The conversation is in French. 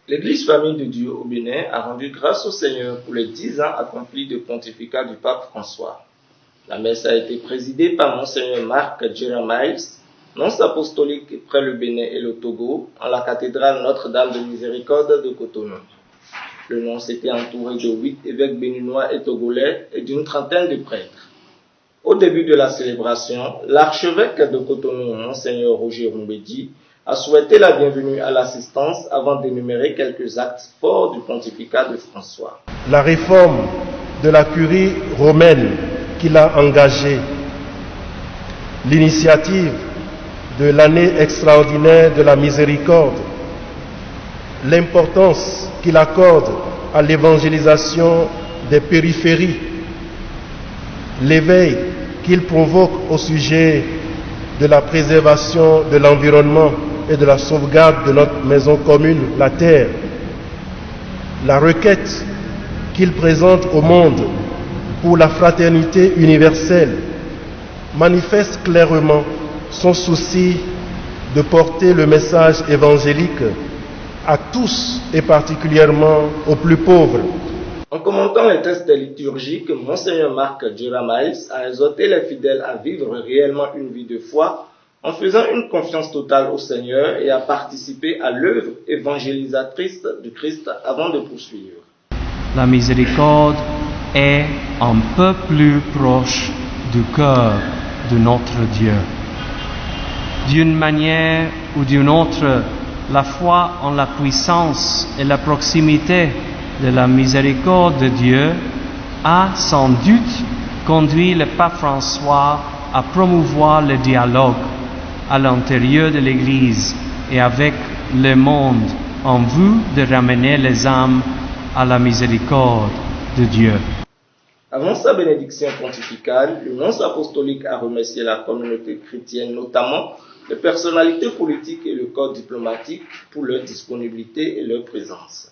L'Église Famille de Dieu au Bénin a rendu grâce au Seigneur pour les 10 ans accomplis de pontificat du pape François. La messe a été présidée par Monseigneur Marc Jeremiah, nonce apostolique près le Bénin et le Togo, en la cathédrale Notre-Dame de Miséricorde de Cotonou. Le nonce était entouré de 8 évêques béninois et togolais et d'une trentaine de prêtres. Au début de la célébration, l'archevêque de Cotonou, Monseigneur Roger Rumbedi, a souhaité la bienvenue à l'assistance avant d'énumérer quelques actes forts du pontificat de François. La réforme de la curie romaine qu'il a engagée, l'initiative de l'année extraordinaire de la miséricorde, l'importance qu'il accorde à l'évangélisation des périphéries, l'éveil qu'il provoque au sujet de la préservation de l'environnement et de la sauvegarde de notre maison commune, la terre, la requête qu'il présente au monde pour la fraternité universelle manifeste clairement son souci de porter le message évangélique à tous et particulièrement aux plus pauvres. En commentant les textes liturgiques, Monseigneur Marc Jeremiah a exhorté les fidèles à vivre réellement une vie de foi en faisant une confiance totale au Seigneur et à participer à l'œuvre évangélisatrice du Christ avant de poursuivre. La miséricorde est un peu plus proche du cœur de notre Dieu. D'une manière ou d'une autre, la foi en la puissance et la proximité de la miséricorde de Dieu a sans doute conduit le pape François à promouvoir le dialogue à l'intérieur de l'Église et avec le monde en vue de ramener les âmes à la miséricorde de Dieu. Avant sa bénédiction pontificale, le nonce apostolique a remercié la communauté chrétienne, notamment les personnalités politiques et le corps diplomatique, pour leur disponibilité et leur présence.